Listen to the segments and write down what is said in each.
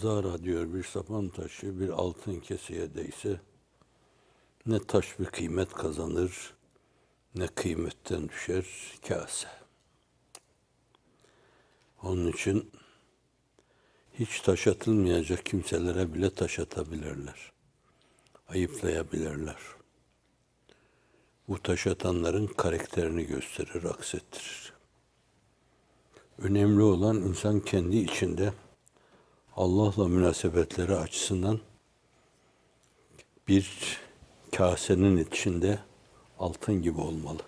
Kazara diyor bir sapan taşı bir altın keseye değse ne taş bir kıymet kazanır ne kıymetten düşer kase. Onun için hiç taş atılmayacak kimselere bile taş atabilirler. Ayıplayabilirler. Bu taş atanların karakterini gösterir, aksettirir. Önemli olan insan kendi içinde Allah'la münasebetleri açısından bir kasenin içinde altın gibi olmalı.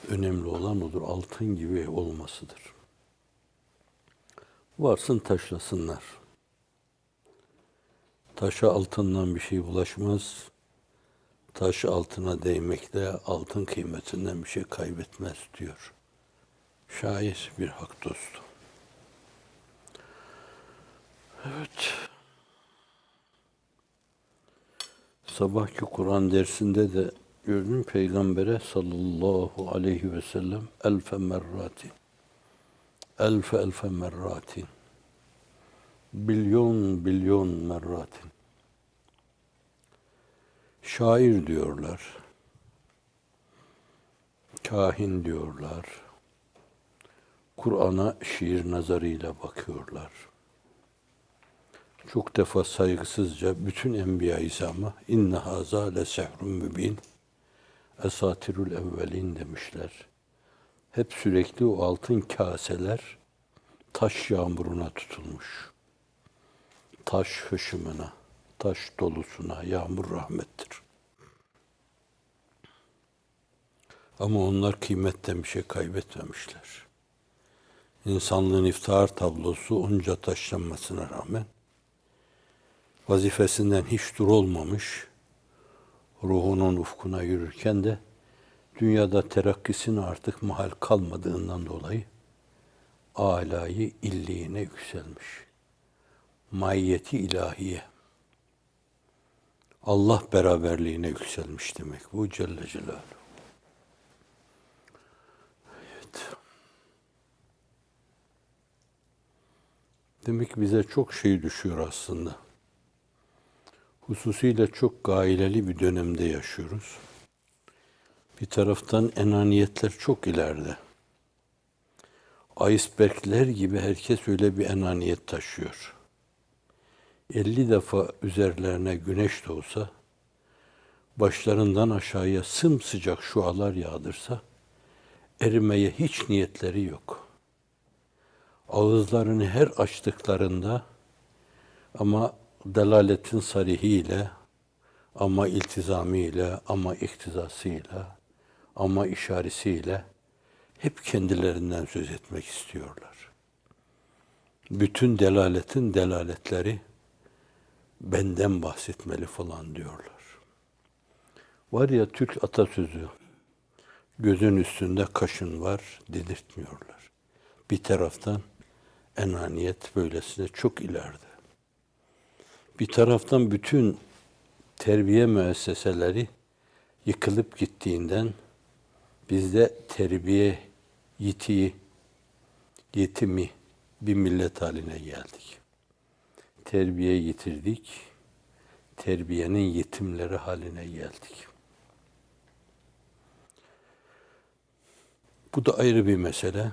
Önemli olan odur, altın gibi olmasıdır. Varsın taşlasınlar. Taşa altından bir şey bulaşmaz. Taş altına değmekle altın kıymetinden bir şey kaybetmez diyor. Şair bir hak dostu. Evet. Sabahki Kur'an dersinde de gördüm Peygamber'e sallallahu aleyhi ve sellem elfe merratin. Elfe merratin. Bilyon merratin. Şair diyorlar. Kahin diyorlar. Kur'an'a şiir nazarıyla bakıyorlar. Çok defa saygısızca bütün Enbiya-i İzam'a inne haza le sehrun mübin esatirul evvelin demişler. Hep sürekli o altın kaseler taş yağmuruna tutulmuş. Taş hışımına, taş dolusuna, yağmur rahmettir. Ama onlar kıymetten bir şey kaybetmemişler. İnsanlığın iftihar tablosu onca taşlanmasına rağmen vazifesinden hiç dur olmamış, ruhunun ufkuna yürürken de dünyada terakkisine artık mahal kalmadığından dolayı âlâ-i illiğine yükselmiş. Maiyeti ilahiye, Allah beraberliğine yükselmiş demek bu Celle Celaluhu. Evet. Demek ki bize çok şey düşüyor aslında. Hususiyle çok gaileli bir dönemde yaşıyoruz. Bir taraftan enaniyetler çok ileride. Icebergler gibi herkes öyle bir enaniyet taşıyor. 50 defa üzerlerine güneş doğsa, başlarından aşağıya sımsıcak şualar yağdırsa, erimeye hiç niyetleri yok. Ağızlarını her açtıklarında ama delaletin sarihiyle, ama iltizamiyle, ama iktizasıyla, ama işaretiyle hep kendilerinden söz etmek istiyorlar. Bütün delaletin delaletleri benden bahsetmeli falan diyorlar. Var ya Türk atasözü, gözün üstünde kaşın var dedirtmiyorlar. Bir taraftan enaniyet böylesine çok ileride. Bir taraftan bütün terbiye müesseseleri yıkılıp gittiğinden biz de terbiye yetimi bir millet haline geldik. Terbiye yitirdik, terbiyenin yetimleri haline geldik. Bu da ayrı bir mesele.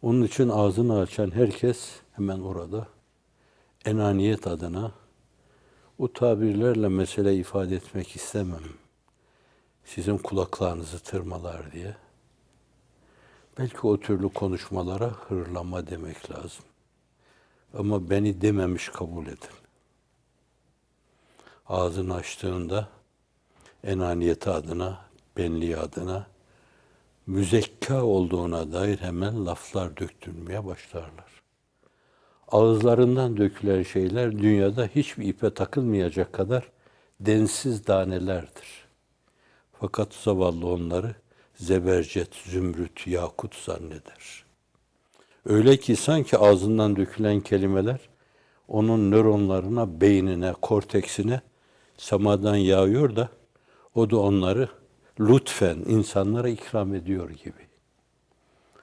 Onun için ağzını açan herkes hemen orada enaniyet adına o tabirlerle mesele ifade etmek istemem. Sizin kulaklarınızı tırmalar diye. Belki o türlü konuşmalara hırlama demek lazım. Ama beni dememiş kabul edin. Ağzını açtığında enaniyeti adına, benliği adına, müzekka olduğuna dair hemen laflar döktürmeye başlarlar. Ağızlarından dökülen şeyler dünyada hiçbir ipe takılmayacak kadar densiz danelerdir. Fakat zavallı onları zebercet, zümrüt, yakut zanneder. Öyle ki sanki ağzından dökülen kelimeler onun nöronlarına, beynine, korteksine semadan yağıyor da o da onları lütfen insanlara ikram ediyor gibi.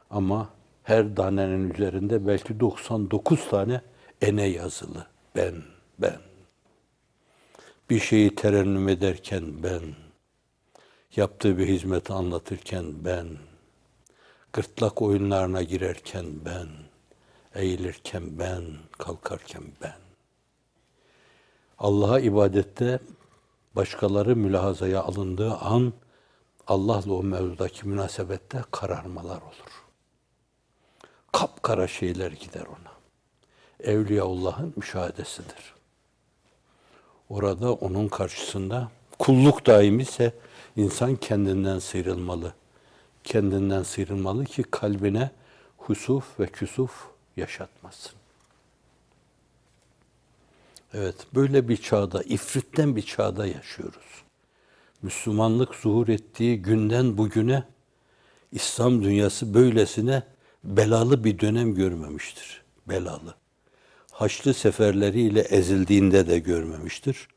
Ama Her danenin üzerinde belki 99 tane ene yazılı. Ben. Bir şeyi terennüm ederken ben. Yaptığı bir hizmeti anlatırken ben. Gırtlak oyunlarına girerken ben. Eğilirken ben. Kalkarken ben. Allah'a ibadette başkaları mülahazaya alındığı an Allah'la o mevzudaki münasebette kararmalar olur. Kapkara şeyler gider ona. Evliyaullah'ın müşahedesidir. Orada onun karşısında kulluk daimi ise insan kendinden sıyrılmalı. Kendinden sıyrılmalı ki kalbine husuf ve küsuf yaşatmasın. Evet, böyle bir çağda, ifritten bir çağda yaşıyoruz. Müslümanlık zuhur ettiği günden bugüne İslam dünyası böylesine belalı bir dönem görmemiştir. Belalı. Haçlı seferleriyle ezildiğinde de görmemiştir.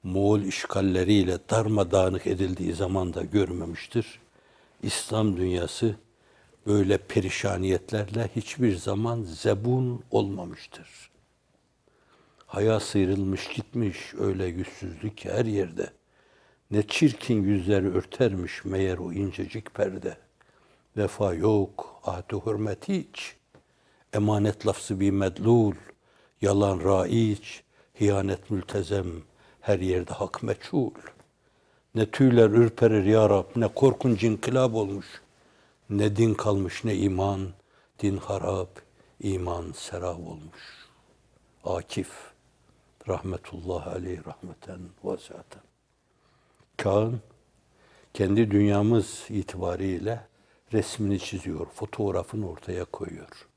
Moğol işgalleriyle darmadağınık edildiği zaman da görmemiştir. İslam dünyası böyle perişaniyetlerle hiçbir zaman zebun olmamıştır. Haya sıyrılmış gitmiş öyle yüzsüzlük her yerde. Ne çirkin yüzleri örtermiş meğer o incecik perde. Vefa yok, ahd-ı hürmet hiç. Emanet lafzı bir medlul, yalan raiç, hiyanet mültezem, her yerde hak meçhul. Ne tüyler ürperir ya Rab, ne korkunç inkılap olmuş. Ne din kalmış ne iman, din harap, iman serap olmuş. Akif, rahmetullahi aleyh rahmeten vasiaten. Kağın kendi dünyamız itibariyle resmini çiziyor, fotoğrafını ortaya koyuyor.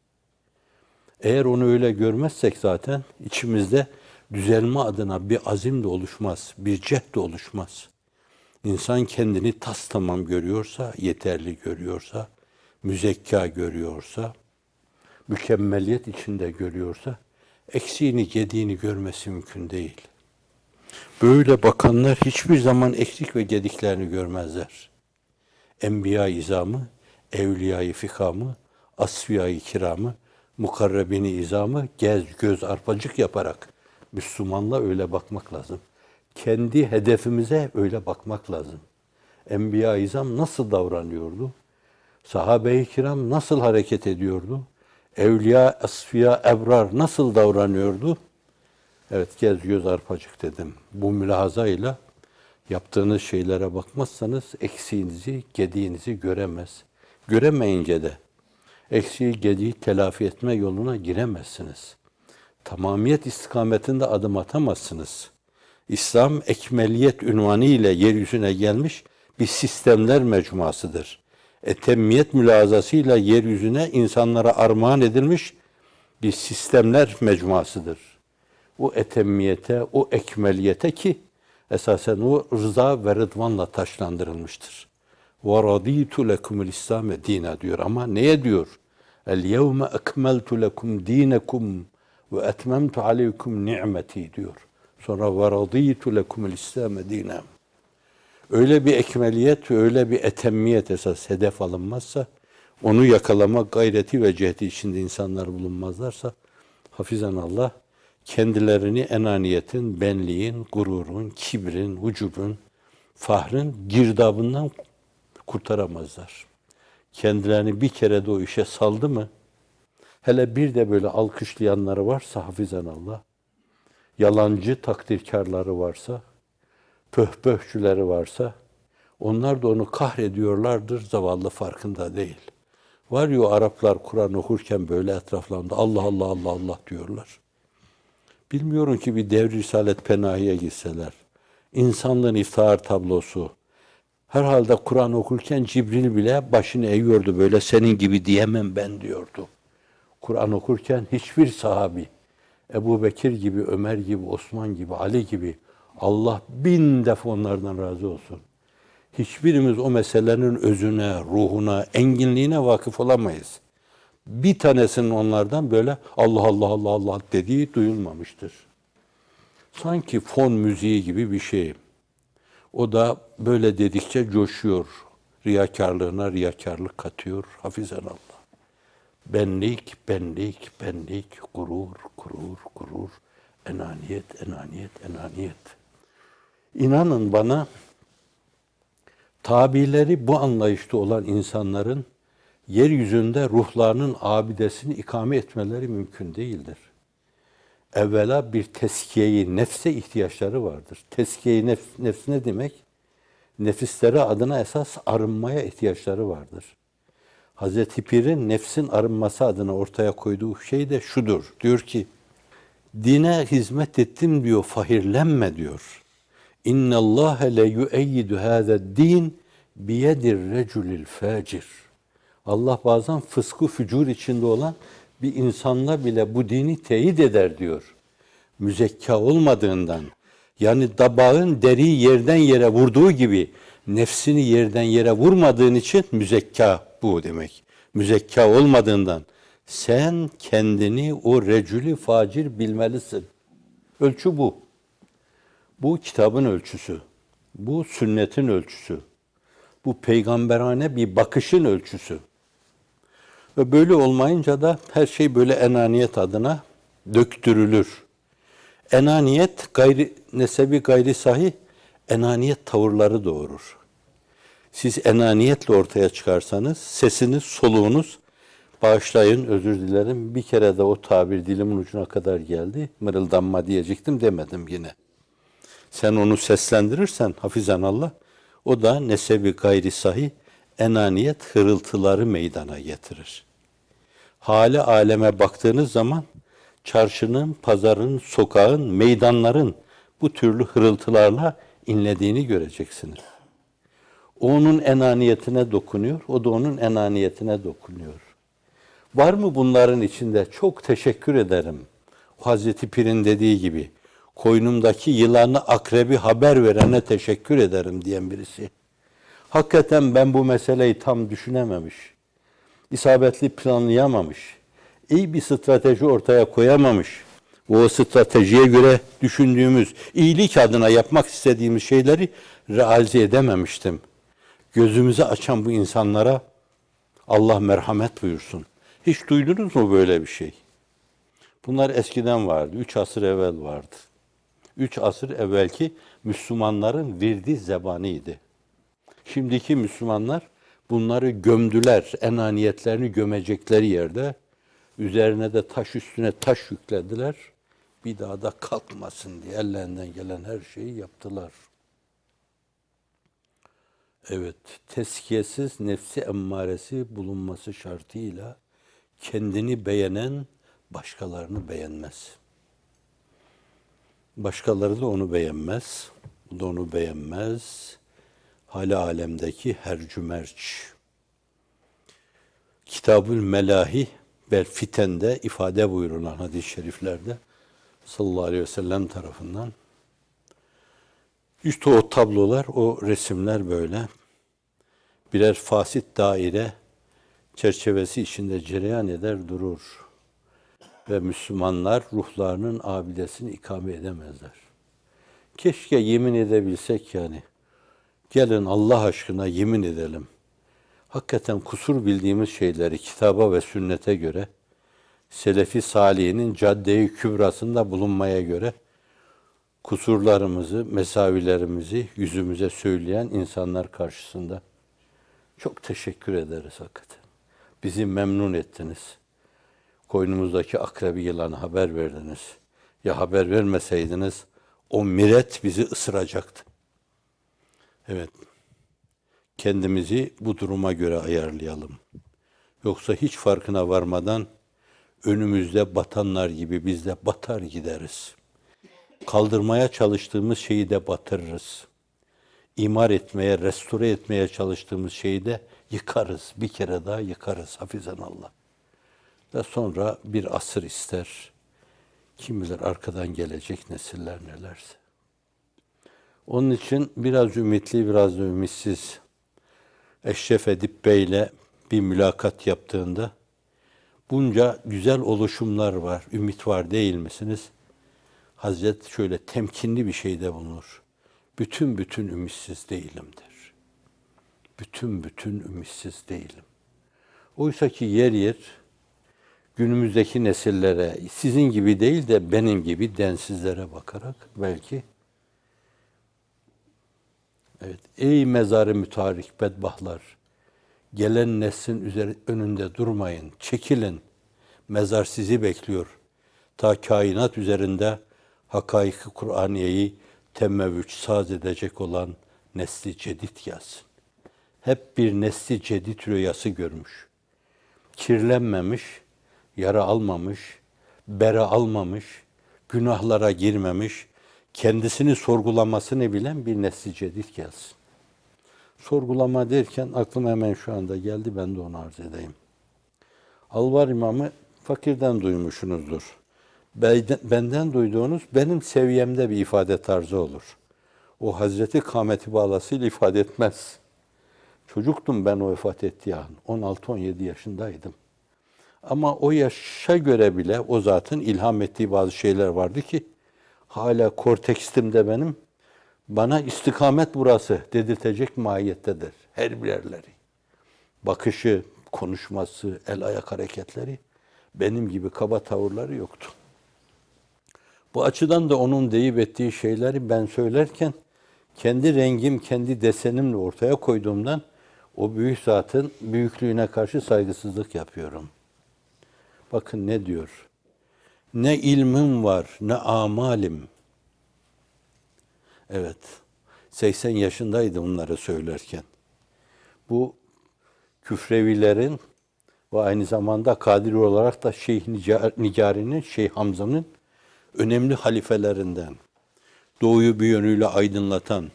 Eğer onu öyle görmezsek zaten içimizde düzelme adına bir azim de oluşmaz, bir cehd de oluşmaz. İnsan kendini tas tamam görüyorsa, yeterli görüyorsa, müzekka görüyorsa, mükemmeliyet içinde görüyorsa, eksiğini, gediğini görmesi mümkün değil. Böyle bakanlar hiçbir zaman eksik ve gediklerini görmezler. Enbiya-i izamı, evliya-i fikamı, asfiya-i kiramı, mukarrebini izamı göz arpacık yaparak Müslümanla öyle bakmak lazım. Kendi hedefimize öyle bakmak lazım. Enbiya-i izam nasıl davranıyordu? Sahabe-i kiram nasıl hareket ediyordu? Evliya, asfiya, ebrar nasıl davranıyordu? Evet, göz arpacık dedim. Bu mülahazayla yaptığınız şeylere bakmazsanız eksiğinizi, gediğinizi göremeyince de eksiği, gediği telafi etme yoluna giremezsiniz. Tamamiyet istikametinde adım atamazsınız. İslam ekmeliyet ünvanı ile yeryüzüne gelmiş bir sistemler mecmuasıdır. Etemmiyet mülazasıyla yeryüzüne insanlara armağan edilmiş bir sistemler mecmuasıdır. O etemmiyete, o ekmeliyete ki esasen o rıza ve rıdvanla taşlandırılmıştır. وَرَضِيتُ لَكُمُ الْاِسْلَامَ دِينَ diyor ama neye diyor? الْيَوْمَ اَكْمَلْتُ لَكُمْ دِينَكُمْ وَاَتْمَمْتُ عَلَيْكُمْ نِعْمَتِي diyor. Sonra وَرَضِيتُ لَكُمُ الْاِسْلَامَ دِينَ. Öyle bir ekmeliyet, öyle bir etemmiyet esas hedef alınmazsa, onu yakalama gayreti ve cehdi içinde insanlar bulunmazlarsa, hafizan Allah, kendilerini enaniyetin, benliğin, gururun, kibrin, ucubun, fahrın girdabından kurtaramazlar. Kendilerini bir kere de o işe saldı mı, hele bir de böyle alkışlayanları varsa hafizan Allah, yalancı takdirkarları varsa, pöhpöhçüleri varsa, onlar da onu kahrediyorlardır, zavallı farkında değil. Var ya Araplar Kur'an okurken böyle etraflarında Allah Allah Allah Allah diyorlar. Bilmiyorum ki bir Devr-i Risalet Penahi'ye gitseler, insanlığın iftihar tablosu, herhalde Kur'an okurken Cibril bile başını eğiyordu böyle, senin gibi diyemem ben diyordu. Kur'an okurken hiçbir sahabi, Ebu Bekir gibi, Ömer gibi, Osman gibi, Ali gibi, Allah 1000 defa onlardan razı olsun. Hiçbirimiz o meselenin özüne, ruhuna, enginliğine vakıf olamayız. Bir tanesinin onlardan böyle Allah Allah Allah Allah dediği duyulmamıştır. Sanki fon müziği gibi bir şey. O da böyle dedikçe coşuyor. Riyakarlığına riyakarlık katıyor. Hafizan Allah. Benlik, benlik, benlik, gurur, gurur, gurur, enaniyet, enaniyet, enaniyet. İnanın bana, tabirleri bu anlayışta olan insanların yeryüzünde ruhlarının abidesini ikame etmeleri mümkün değildir. Evvela bir teskiye-i nefse ihtiyaçları vardır. Teskiye-i nefs ne demek? Nefisleri adına esas arınmaya ihtiyaçları vardır. Hazreti Pir'in nefsin arınması adına ortaya koyduğu şey de şudur. Diyor ki, dine hizmet ettim diyor, fahirlenme diyor. İnne Allahe le yu'eyyidu hâze'd-din biyedir reculil facir. Allah bazen fıskı fücur içinde olan bir insanla bile bu dini teyit eder diyor. Müzekka olmadığından, yani dabağın deriyi yerden yere vurduğu gibi nefsini yerden yere vurmadığın için müzekka bu demek. Müzekka olmadığından sen kendini o recülü facir bilmelisin. Ölçü bu. Bu kitabın ölçüsü. Bu sünnetin ölçüsü. Bu peygamberane bir bakışın ölçüsü. Ve böyle olmayınca da her şey böyle enaniyet adına döktürülür. Enaniyet nesebi gayri sahih, enaniyet tavırları doğurur. Siz enaniyetle ortaya çıkarsanız, sesiniz, soluğunuz, bağışlayın, özür dilerim, bir kere de o tabir dilimin ucuna kadar geldi, mırıldanma diyecektim, demedim yine. Sen onu seslendirirsen, hafizan Allah, o da nesebi gayri sahih, enaniyet hırıltıları meydana getirir. Hale aleme baktığınız zaman, çarşının, pazarın, sokağın, meydanların bu türlü hırıltılarla inlediğini göreceksiniz. O onun enaniyetine dokunuyor, o da onun enaniyetine dokunuyor. Var mı bunların içinde? Çok teşekkür ederim. Hazreti Pir'in dediği gibi, koynumdaki yılanı, akrebi haber verene teşekkür ederim diyen birisi. Hakikaten ben bu meseleyi tam düşünememiş, isabetli planlayamamış, iyi bir strateji ortaya koyamamış, o stratejiye göre düşündüğümüz, iyilik adına yapmak istediğimiz şeyleri realize edememiştim. Gözümüzü açan bu insanlara Allah merhamet buyursun. Hiç duydunuz mu böyle bir şey? Bunlar eskiden vardı, 3 asır evvel vardı. 3 asır evvelki Müslümanların virdi zebaniydi. Şimdiki Müslümanlar bunları gömdüler, enaniyetlerini gömecekleri yerde. Üzerine de taş üstüne taş yüklediler. Bir daha da kalkmasın diye ellerinden gelen her şeyi yaptılar. Evet, tezkiyesiz nefsi emmaresi bulunması şartıyla kendini beğenen başkalarını beğenmez. Başkaları da onu beğenmez, o da onu beğenmez. Hali alemdeki hercümerç. Kitab-ül Melahi ve Fiten'de ifade buyurulan hadis-i şeriflerde sallallahu aleyhi ve sellem tarafından işte o tablolar, o resimler böyle birer fasit daire çerçevesi içinde cereyan eder durur. Ve Müslümanlar ruhlarının abidesini ikame edemezler. Keşke yemin edebilsek yani. Gelin Allah aşkına yemin edelim. Hakikaten kusur bildiğimiz şeyleri kitaba ve sünnete göre, Selefi Salihinin cadde-i kübrasında bulunmaya göre kusurlarımızı, mesavilerimizi yüzümüze söyleyen insanlar karşısında çok teşekkür ederiz hakikaten. Bizi memnun ettiniz. Koynumuzdaki akrebi yılanı haber verdiniz. Ya haber vermeseydiniz o miret bizi ısıracaktı. Evet. Kendimizi bu duruma göre ayarlayalım. Yoksa hiç farkına varmadan önümüzde batanlar gibi biz de batar gideriz. Kaldırmaya çalıştığımız şeyi de batırırız. İmar etmeye, restore etmeye çalıştığımız şeyi de yıkarız. Bir kere daha yıkarız hafizan Allah. Ve sonra bir asır ister. Kim bilir arkadan gelecek nesiller nelerse. Onun için biraz ümitli, biraz da ümitsiz Eşref Edip Bey'le bir mülakat yaptığında bunca güzel oluşumlar var, ümit var değil misiniz? Hazret şöyle temkinli bir şeyde bulunur. Bütün ümitsiz değilim der. Bütün ümitsiz değilim. Oysa ki yer yer günümüzdeki nesillere sizin gibi değil de benim gibi densizlere bakarak belki evet, ey mezarı mütarik bedbahtlar, gelen neslin önünde durmayın, çekilin. Mezar sizi bekliyor. Ta kainat üzerinde hakaik-i Kur'aniyeyi temmevüç saz edecek olan nesli cedid gelsin. Hep bir nesli cedid rüyası görmüş. Kirlenmemiş, yara almamış, bera almamış, günahlara girmemiş, kendisini sorgulamasını bilen bir nesli cedid gelsin. Sorgulama derken aklım hemen şu anda geldi, ben de onu arz edeyim. Alvar İmam'ı fakirden duymuşsunuzdur. Benden duyduğunuz benim seviyemde bir ifade tarzı olur. O Hazreti Kâmeti bağlasıyla ifade etmez. Çocuktum ben o vefat ettiği an. 16-17 yaşındaydım. Ama o yaşa göre bile o zatın ilham ettiği bazı şeyler vardı ki hala kortekstimde benim bana istikamet burası dedirtecek mahiyettedir. Her birerleri. Bakışı, konuşması, el ayak hareketleri benim gibi kaba tavırları yoktu. Bu açıdan da onun deyip ettiği şeyleri ben söylerken kendi rengim, kendi desenimle ortaya koyduğumdan o büyük zatın büyüklüğüne karşı saygısızlık yapıyorum. Bakın ne diyor? Ne ilmim var, ne amalim. Evet, 80 yaşındaydı bunları söylerken. Bu küfrevilerin ve aynı zamanda Kadiri olarak da Şeyh Nicari'nin, Şeyh Hamza'nın önemli halifelerinden, doğuyu bir yönüyle aydınlatan,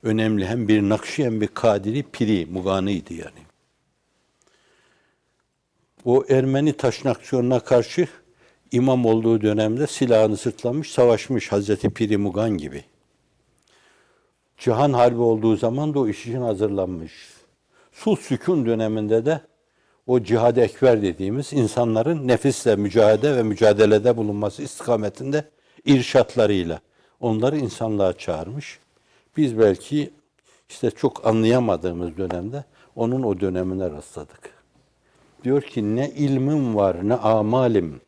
önemli hem bir Nakşi hem bir Kadiri piri, muganıydı yani. O Ermeni taşnakçılarına karşı imam olduğu dönemde silahını sırtlamış, savaşmış Hazreti Piri Mugan gibi. Cihan Harbi olduğu zaman da o iş için hazırlanmış. Sulh Sükun döneminde de o cihad-ı ekber dediğimiz insanların nefisle mücadele ve mücadelede bulunması istikametinde irşatlarıyla onları insanlığa çağırmış. Biz belki işte çok anlayamadığımız dönemde onun o dönemine rastladık. Diyor ki ne ilmim var ne amalim,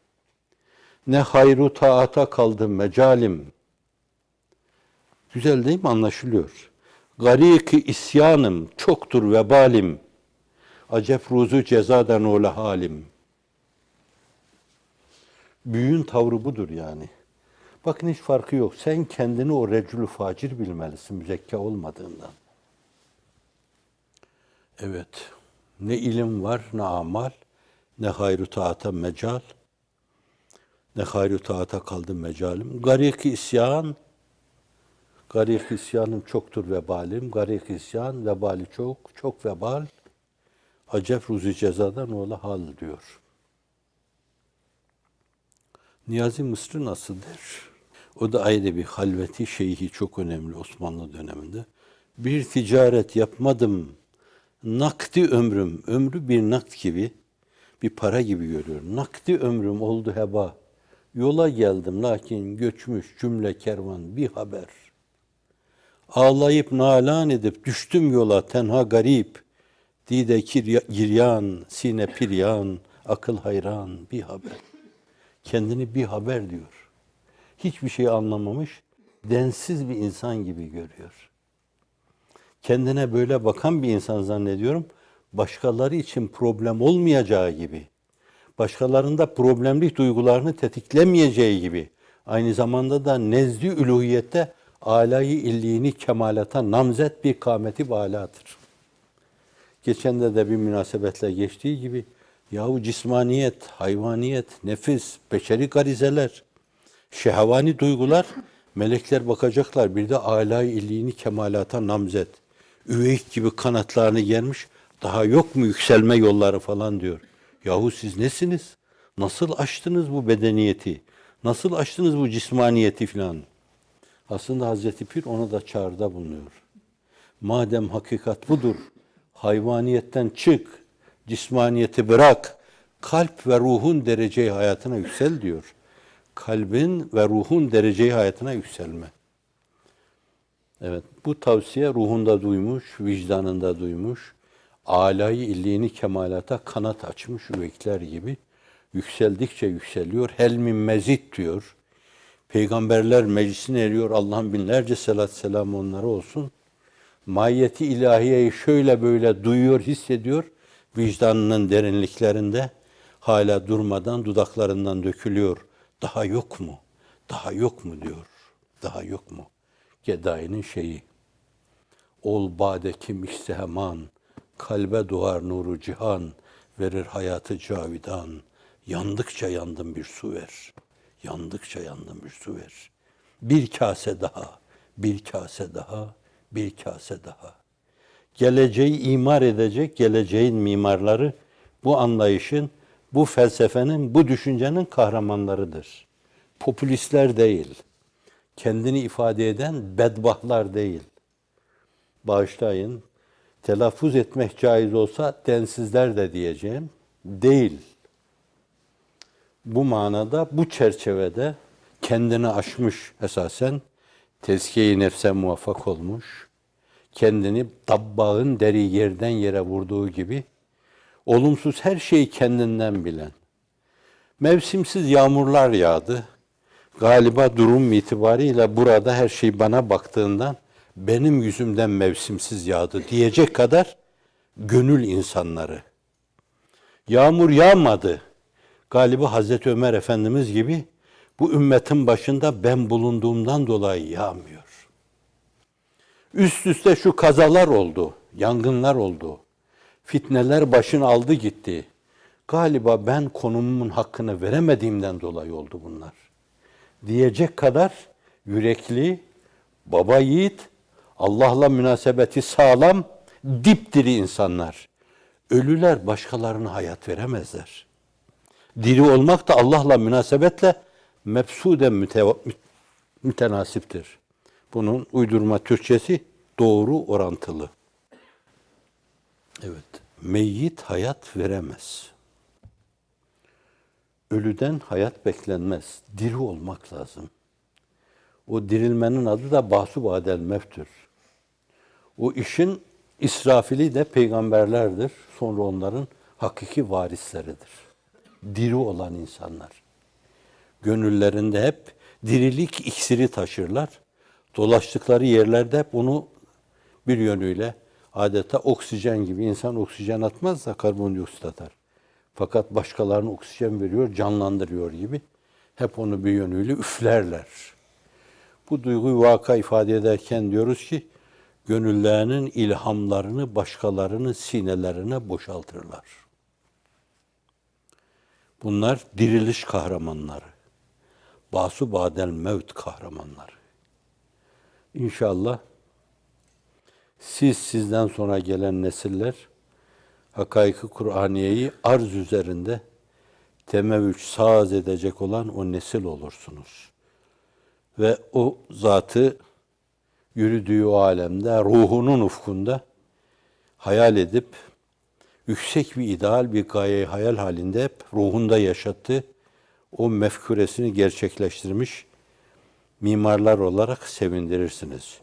ne hayru taata kaldım mecalim. Güzel değil mi? Anlaşılıyor. Garik-i isyanım çoktur vebalim. Acep ruzu cezadan ola halim. Büyüğün tavrı budur yani. Bakın hiç farkı yok. Sen kendini o recülü facir bilmelisin müzekka olmadığından. Evet. Ne ilim var ne amal, ne hayru taata mecal, ne hayru taata kaldı mecalim. Garik-i isyan, garik-i isyanım çoktur vebalim. Garik-i isyan, vebali çok, çok vebal. Acep ruzi cezadan ola hal diyor. Niyazi Mısri nasıl der? O da ayrı bir halveti şeyhi çok önemli Osmanlı döneminde. Bir ticaret yapmadım, nakdi ömrüm, ömrü bir nakt gibi, bir para gibi görüyorum. Nakdi ömrüm oldu heba. Yola geldim lakin göçmüş cümle kervan bir haber. Ağlayıp nalan edip düştüm yola tenha garip. Dide giryan, sine piryan, akıl hayran bir haber. Kendini bir haber diyor. Hiçbir şey anlamamış, densiz bir insan gibi görüyor. Kendine böyle bakan bir insan zannediyorum, başkaları için problem olmayacağı gibi, başkalarında problemli duygularını tetiklemeyeceği gibi, aynı zamanda da nezd-i üluhiyette âlâ-i illiğini kemalata namzet bir kâmeti bâlâdır. Geçen de bir münasebetle geçtiği gibi, yahu cismaniyet, hayvaniyet, nefis, beşeri garizeler, şehvani duygular, melekler bakacaklar. Bir de âlâ-i illiğini kemalata namzet. Üveyik gibi kanatlarını germiş, daha yok mu yükselme yolları falan diyor. Yahu siz nesiniz? Nasıl aştınız bu bedeniyeti? Nasıl aştınız bu cismaniyeti filan? Aslında Hazreti Pir ona da çağrıda bulunuyor. Madem hakikat budur, hayvaniyetten çık, cismaniyeti bırak, kalp ve ruhun dereceyi hayatına yüksel diyor. Kalbin ve ruhun dereceyi hayatına yükselme. Evet, bu tavsiye ruhunda duymuş, vicdanında duymuş, âlâ-i illiğini kemalata kanat açmış üvekler gibi Yükseldikçe yükseliyor. Hel min mezid diyor. Peygamberler meclisine eriyor. Allah'ın binlerce selat selamı onlara olsun. Mahiyeti ilahiyeyi şöyle böyle duyuyor, hissediyor. Vicdanının derinliklerinde hala durmadan dudaklarından dökülüyor. Daha yok mu? Daha yok mu diyor. Daha yok mu? Gedai'nin şeyi. Ol bade kim isteheman, kalbe doğar nuru cihan, verir hayatı cavidan. Yandıkça yandım bir su ver. Yandıkça yandım bir su ver. Bir kase daha, bir kase daha, bir kase daha. Geleceği imar edecek geleceğin mimarları bu anlayışın, bu felsefenin, bu düşüncenin kahramanlarıdır. Popülistler değil, kendini ifade eden bedbahtlar değil. Bağışlayın, telaffuz etmek caiz olsa densizler de diyeceğim, değil. Bu manada, bu çerçevede kendini aşmış esasen, tezkiye-i nefse muvaffak olmuş, kendini dabbağın deri yerden yere vurduğu gibi, olumsuz her şeyi kendinden bilen, mevsimsiz yağmurlar yağdı, galiba durum itibariyle burada her şey bana baktığından, benim yüzümden mevsimsiz yağdı diyecek kadar gönül insanları. Yağmur yağmadı. Galiba Hazreti Ömer Efendimiz gibi bu ümmetin başında ben bulunduğumdan dolayı yağmıyor. Üst üste şu kazalar oldu, yangınlar oldu. Fitneler başını aldı gitti. Galiba ben konumumun hakkını veremediğimden dolayı oldu bunlar. Diyecek kadar yürekli, baba yiğit, Allah'la münasebeti sağlam, dipdiri insanlar. Ölüler başkalarına hayat veremezler. Diri olmak da Allah'la münasebetle mebsuden mütenasiptir. Bunun uydurma Türkçesi doğru orantılı. Evet, meyyit hayat veremez. Ölüden hayat beklenmez. Diri olmak lazım. O dirilmenin adı da bahsu badel mevtür. O işin israfili de peygamberlerdir. Sonra onların hakiki varisleridir. Diri olan insanlar. Gönüllerinde hep dirilik iksiri taşırlar. Dolaştıkları yerlerde hep onu bir yönüyle adeta oksijen gibi, insan oksijen atmaz da karbondioksit atar. Fakat başkalarına oksijen veriyor, canlandırıyor gibi. Hep onu bir yönüyle üflerler. Bu duyguyu vaka ifade ederken diyoruz ki, gönüllerinin ilhamlarını başkalarının sinelerine boşaltırlar. Bunlar diriliş kahramanları. Basu badel mevt kahramanları. İnşallah sizden sonra gelen nesiller hakaik-ı Kur'aniyeyi arz üzerinde temevvüç saz edecek olan o nesil olursunuz. Ve o zatı yürüdüğü o alemde, ruhunun ufkunda hayal edip, yüksek bir ideal, bir gaye hayal halinde hep ruhunda yaşattı. O mefkuresini gerçekleştirmiş mimarlar olarak sevindirirsiniz.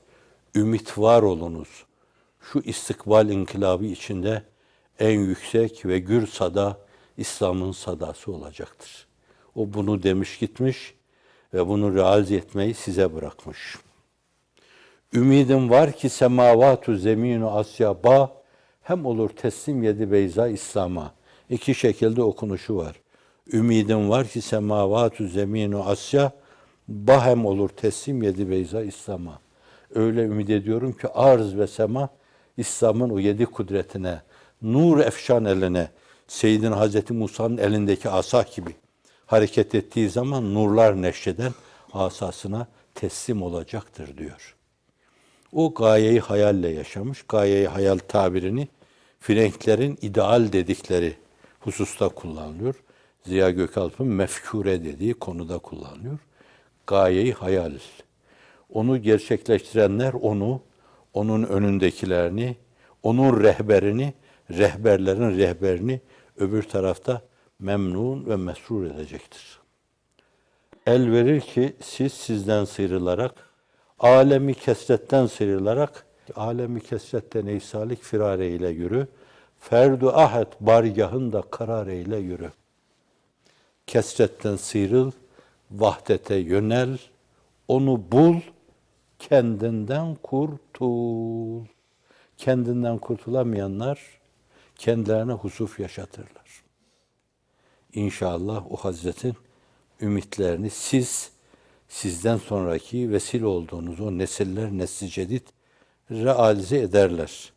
Ümit var olunuz. Şu istikbal inkılabı içinde en yüksek ve gür sada İslam'ın sadası olacaktır. O bunu demiş gitmiş ve bunu realize etmeyi size bırakmış. Ümidim var ki semavatu zeminu asyaba hem olur teslim yedi beyza İslam'a. İki şekilde okunuşu var. Ümidim var ki semavatu zeminu asya bahem olur teslim yedi beyza İslam'a. Öyle ümit ediyorum ki arz ve sema İslam'ın o yedi kudretine, nur efşan eline, Seyyidin Hazreti Musa'nın elindeki asa gibi hareket ettiği zaman nurlar neşreden asasına teslim olacaktır diyor. O gayeyi hayalle yaşamış. Gayeyi hayal tabirini Frenklerin ideal dedikleri hususta kullanılıyor. Ziya Gökalp'ın mefkure dediği konuda kullanılıyor. Gayeyi hayal. Onu gerçekleştirenler onu, onun önündekilerini, onun rehberini, rehberlerin rehberini öbür tarafta memnun ve mesrur edecektir. El verir ki sizden sıyrılarak, alemi kesretten sıyrılarak, alemi kesretten ey salik firar eyle yürü, ferdu ahad bargahında karar eyle yürü. Kesretten sıyrıl, vahdete yönel, onu bul, kendinden kurtul. Kendinden kurtulamayanlar kendilerine husuf yaşatırlar. İnşallah o Hazretin ümitlerini sizden sonraki vesile olduğunuz o nesiller, nesli cedid realize ederler.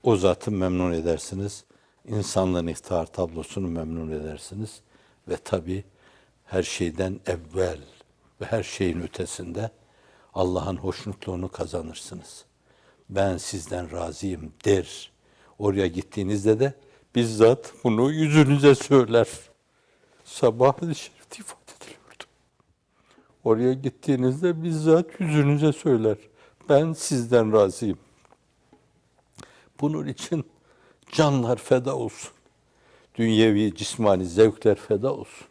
O zatı memnun edersiniz. İnsanlığın iftihar tablosunu memnun edersiniz. Ve tabii her şeyden evvel ve her şeyin ötesinde Allah'ın hoşnutluğunu kazanırsınız. Ben sizden razıyım der. Oraya gittiğinizde de bizzat bunu yüzünüze söyler. Sabah-ı şerifte ifade ediliyordu. Oraya gittiğinizde bizzat yüzünüze söyler. Ben sizden razıyım. Bunun için canlar feda olsun. Dünyevi, cismani zevkler feda olsun.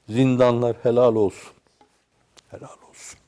Zindanlar helal olsun. Helal olsun.